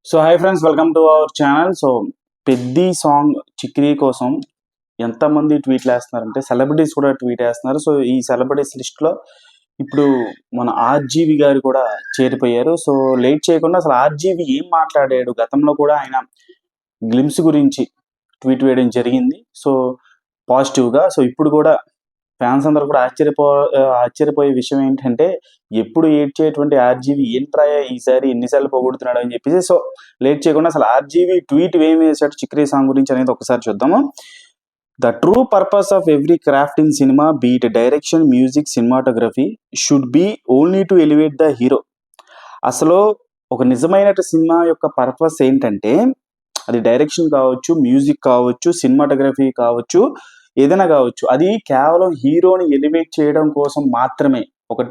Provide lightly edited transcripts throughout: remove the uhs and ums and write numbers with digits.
So hi friends, welcome to our channel. So Peddi song Chikiri కోసం ఎంతమంది ట్వీట్లు వేస్తున్నారంటే సెలబ్రిటీస్ కూడా ట్వీట్ వేస్తున్నారు. సో ఈ సెలబ్రిటీస్ లిస్ట్లో ఇప్పుడు మన ఆర్జీవి గారు కూడా చేరిపోయారు. సో లేట్ చేయకుండా అసలు ఆర్జీవి ఏం మాట్లాడాడు, గతంలో కూడా ఆయన గ్లిమ్స్ గురించి ట్వీట్ వేయడం జరిగింది. సో పాజిటివ్గా. సో ఇప్పుడు కూడా ఫ్యాన్స్ అందరూ కూడా ఆశ్చర్యపోయే విషయం ఏంటంటే, ఎప్పుడు ఏడ్చేటువంటి ఆర్జీవి ఏంట్రాయా ఈసారి ఎన్నిసార్లు పొగుడుతున్నాడు అని చెప్పేసి. సో లేట్ చేయకుండా అసలు ఆర్జీవి ట్వీట్ ఏమి వేసాడు చిక్రీ సాంగ్ గురించి అనేది ఒకసారి చూద్దాము. The true purpose of every craft in cinema, be it direction, music, cinematography, should be only to elevate the hero. అసలు ఒక నిజమైన సినిమా యొక్క పర్పస్ ఏంటంటే, అది డైరెక్షన్ కావచ్చు, మ్యూజిక్ కావచ్చు, సినిమాటోగ్రఫీ కావచ్చు, ఏదైనా కావచ్చు, అది కేవలం హీరోని ఎలివేట్ చేయడం కోసం మాత్రమే. ఒక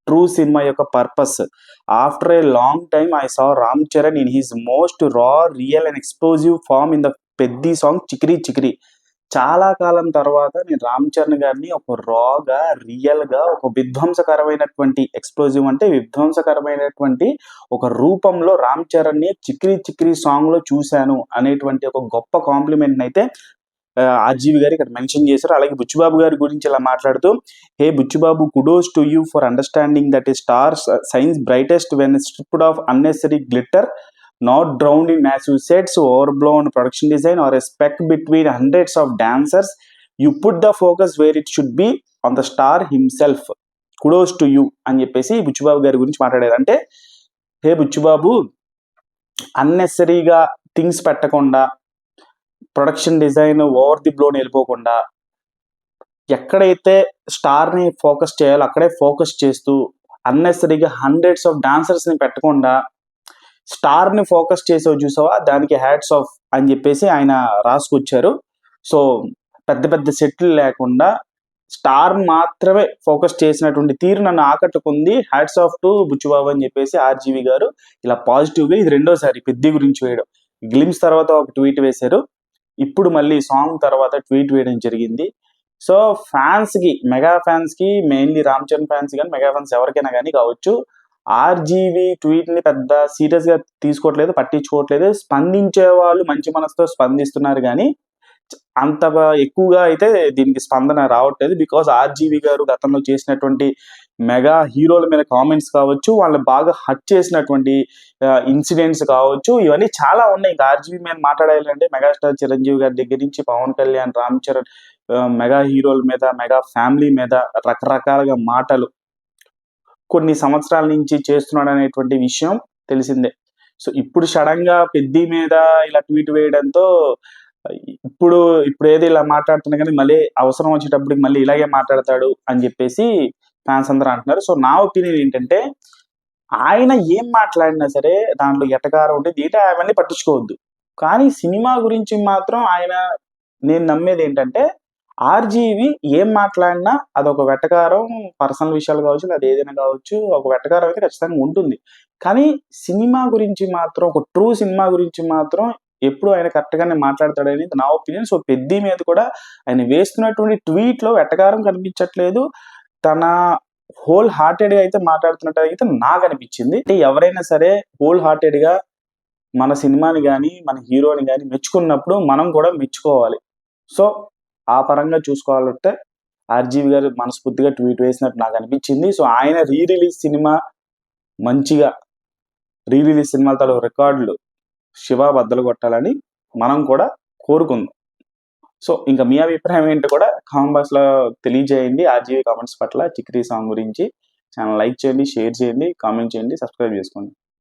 ట్రూ సినిమా యొక్క purpose. After a long time I saw Ram Charan in his most raw, real and explosive form in the Peddi song Chikiri Chikiri. చాలా కాలం తర్వాత నేను రామ్ చరణ్ గారిని ఒక రాగా, రియల్ గా, ఒక విధ్వంసకరమైనటువంటి, ఎక్స్ప్లోజివ్ అంటే విధ్వంసకరమైనటువంటి ఒక రూపంలో రామ్ చరణ్ ని చిక్రీ చిక్రీ సాంగ్ లో చూశాను అనేటువంటి ఒక గొప్ప కాంప్లిమెంట్ అయితే ఆర్జీవి గారు ఇక్కడ మెన్షన్ చేశారు. అలాగే బుచ్చిబాబు గారి గురించి ఇలా మాట్లాడుతూ, hey Buchibabu, kudos to you for understanding that a star shines brightest when stripped of unnecessary glitter, not drowned in massive sets, overblown production design or a speck between hundreds of dancers. You put the focus where it should be, on the star himself. Kudos to you అని చెప్పేసి బుచ్చిబాబు గారి గురించి మాట్లాడారు. అంటే hey Buchibabu, అన్నెసరీగా things పెట్టకుండా, production design over the బ్లోని వెళ్ళిపోకుండా, ఎక్కడైతే స్టార్ని ఫోకస్ చేయాలో అక్కడే ఫోకస్ చేస్తూ, అన్నెసరీగా హండ్రెడ్స్ ఆఫ్ డాన్సర్స్ని పెట్టకుండా స్టార్ని ఫోకస్ చేసావు చూసావా, దానికి హ్యాట్స్ ఆఫ్ అని చెప్పేసి ఆయన రాసుకొచ్చారు. సో పెద్ద పెద్ద సెట్లు లేకుండా స్టార్ మాత్రమే ఫోకస్ చేసినటువంటి తీరు నన్ను ఆకట్టుకుంది. హ్యాట్స్ ఆఫ్ టు బుచ్చిబాబు అని చెప్పేసి ఆర్జీవి గారు ఇలా పాజిటివ్గా, ఇది రెండోసారి పెద్ది గురించి వేయడం. గ్లిమ్స్ తర్వాత ఒక ట్వీట్ వేశారు, ఇప్పుడు మళ్ళీ సాంగ్ తర్వాత ట్వీట్ వేయడం జరిగింది. సో ఫ్యాన్స్కి, మెగా ఫ్యాన్స్కి, మెయిన్లీ రామ్ చరణ్ ఫ్యాన్స్ కానీ మెగా ఫ్యాన్స్ ఎవరికైనా కానీ కావచ్చు, ఆర్జీవి ట్వీట్ని పెద్ద సీరియస్గా తీసుకోవట్లేదు, పట్టించుకోవట్లేదు. స్పందించే వాళ్ళు మంచి మనసుతో స్పందిస్తున్నారు కానీ అంత ఎక్కువగా అయితే దీనికి స్పందన రావట్లేదు. బికాస్ ఆర్జీవి గారు గతంలో చేసినటువంటి మెగా హీరోల మీద కామెంట్స్ కావచ్చు, వాళ్ళని బాగా హర్ట్ చేసినటువంటి ఇన్సిడెంట్స్ కావచ్చు, ఇవన్నీ చాలా ఉన్నాయి. ఇంకా ఆర్జీవి మీద మాట్లాడాలంటే మెగాస్టార్ చిరంజీవి గారి దగ్గర నుంచి పవన్ కళ్యాణ్, రామ్ చరణ్, మెగా హీరోల మీద, మెగా ఫ్యామిలీ మీద రకరకాలుగా మాటలు కొన్ని సంవత్సరాల నుంచి చేస్తున్నాడు అనేటువంటి విషయం తెలిసిందే. సో ఇప్పుడు సడన్ గా పెద్ది మీద ఇలా ట్వీట్ వేయడంతో ఇప్పుడు ఏది ఇలా మాట్లాడుతున్నా కానీ మళ్ళీ అవసరం వచ్చేటప్పటికి మళ్ళీ ఇలాగే మాట్లాడతాడు అని చెప్పేసి ఫ్యాన్స్ అందరూ అంటున్నారు. సో నా ఒపీనియన్ ఏంటంటే, ఆయన ఏం మాట్లాడినా సరే దాంట్లో ఎటకారం ఉంటే దీట అవన్నీ పట్టించుకోవద్దు. కానీ సినిమా గురించి మాత్రం నేను నమ్మేది ఏంటంటే, ఆర్జీవి ఏం మాట్లాడినా అదొక వెటకారం, పర్సనల్ విషయాలు కావచ్చు, అది ఏదైనా కావచ్చు, ఒక వెటకారం అయితే ఖచ్చితంగా ఉంటుంది. కానీ సినిమా గురించి మాత్రం, ఒక ట్రూ సినిమా గురించి మాత్రం ఎప్పుడు ఆయన కరెక్ట్గానే మాట్లాడతాడని నా ఒపీనియన్. సో పెద్ది మీద కూడా ఆయన వేస్తున్నటువంటి ట్వీట్లో వెటకారం కనిపించట్లేదు, తన హోల్ హార్టెడ్గా అయితే మాట్లాడుతున్నట్టు అయితే నాకు అనిపించింది. అంటే ఎవరైనా సరే హోల్ హార్టెడ్గా మన సినిమాని కానీ, మన హీరోని కానీ మెచ్చుకున్నప్పుడు మనం కూడా మెచ్చుకోవాలి. సో ఆ పరంగా చూసుకోవాలంటే ఆర్జీవి గారు మనస్ఫూర్తిగా ట్వీట్ వేసినట్టు నాకు అనిపించింది. సో ఆయన రీరిలీజ్ సినిమా మంచిగా, రీరిలీజ్ సినిమాలతో రికార్డులు శివ బద్దలు కొట్టాలని మనం కూడా కోరుకుందాం. సో ఇంకా మీ అభిప్రాయం ఏంటో కూడా కామెంట్ బాక్స్లో తెలియజేయండి. ఆర్జీవి కామెంట్స్ పట్ల చిక్రీ సాంగ్ గురించి ఛానల్ లైక్ చేయండి, షేర్ చేయండి, కామెంట్ చేయండి, సబ్స్క్రైబ్ చేసుకోండి.